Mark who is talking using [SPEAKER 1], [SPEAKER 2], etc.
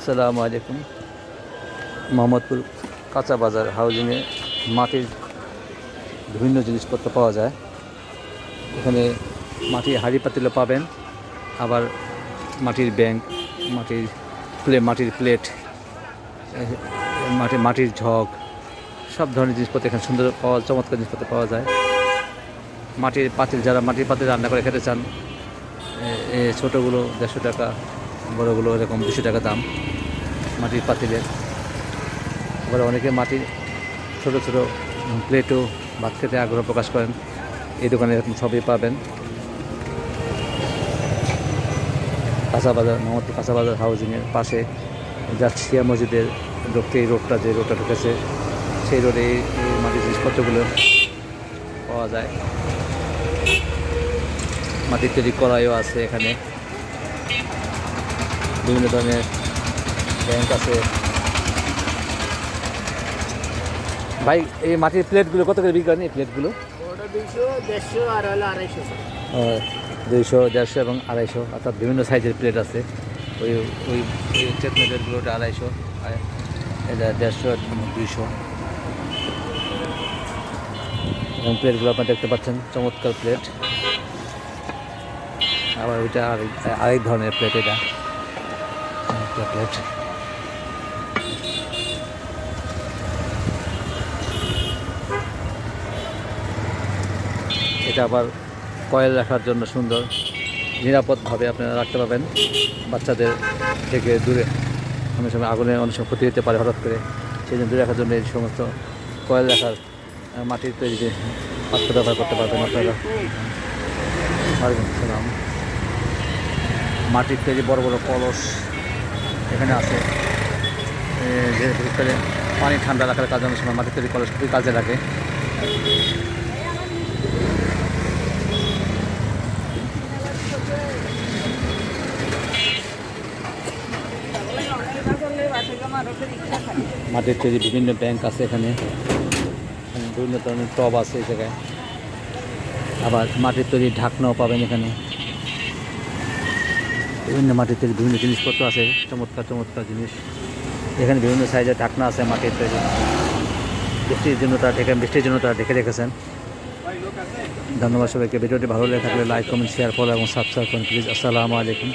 [SPEAKER 1] আসসালামু আলাইকুম। মোহাম্মদপুর কাঁচা বাজার হাউজিংয়ে মাটির বিভিন্ন জিনিসপত্র পাওয়া যায়। এখানে মাটির হাঁড়ি পাতিলও পাবেন, আবার মাটির ব্যাংক, মাটির প্লেট, মাটির ঝগ, সব ধরনের জিনিসপত্র এখানে সুন্দর চমৎকার জিনিসপত্র পাওয়া যায়। মাটির পাতিল, যারা মাটির পাতিল রান্না করে খেতে চান, ছোটোগুলো 150 টাকা, বড়োগুলো এরকম 200 টাকা দাম মাটির পাতিলের। আবার অনেকে মাটির ছোটো ছোটো প্লেটও ভাত খেতে আগ্রহ প্রকাশ করেন, এই দোকানে এরকম সবই পাবেন। কাঁচা বাজার, মোহাম্মদপুর কাঁচা বাজার হাউজিংয়ের পাশে জাতীয় মসজিদের ঢুকতে এই রোডটা, যে রোডটা ঢুকেছে সেই রোডে এই মাটির জিনিসপত্রগুলো পাওয়া যায়। মাটির তৈরি কড়াইও আছে এখানে, বিভিন্ন ধরনের ব্যাংক আছে। ভাই, এই মাটির প্লেটগুলো কত করে বিক্রি করেন? এই প্লেটগুলো
[SPEAKER 2] 200, 150 আর হলো 250।
[SPEAKER 1] 200, 150 এবং 250, অর্থাৎ বিভিন্ন সাইজের প্লেট আছে। ওই ওই চেতনা প্লেটগুলো 250, আর এটা 150, 200। এবং প্লেটগুলো আপনারা দেখতে পাচ্ছেন, চমৎকার প্লেট। আবার ওইটা আরেক ধরনের প্লেট, এটা প্লেট। এটা আবার কয়েল রাখার জন্য সুন্দর, নিরাপদভাবে আপনারা রাখতে পারবেন, বাচ্চাদের থেকে দূরে। অনেক সময় আগুনে অনেক সময় ক্ষতি হতে পারে হঠাৎ করে, সেই জন্য দূরে রাখার জন্য এই সমস্ত কয়েল রাখার মাটির তৈরি যে পাত্র ব্যবহার করতে পারবেন আপনারা। সালাম। মাটির তৈরি বড় বড় কলস এখানে আছে, যে বিশেষ করে পানি ঠান্ডা রাখার কাজে অনেক সময় মাটির তৈরি কলস খুবই কাজে লাগে। মাটির তৈরি বিভিন্ন ব্যাংক আছে এখানে, বিভিন্ন ধরনের টব আছে এই জায়গায়। আবার মাটির তৈরি ঢাকনাও পাবেন এখানে। বিভিন্ন মাটির তৈরি বিভিন্ন জিনিসপত্র আছে, চমৎকার চমৎকার জিনিস। এখানে বিভিন্ন সাইজের ঢাকনা আছে মাটির তৈরি। বৃষ্টির জন্য তারা ঢেকে রেখেছেন। ধন্যবাদ সবাইকে। ভিডিওটি ভালো লেগে থাকলে লাইক, কমেন্ট, শেয়ার, ফলো এবং সাবস্ক্রাইব করুন প্লিজ। আসসালামু আলাইকুম।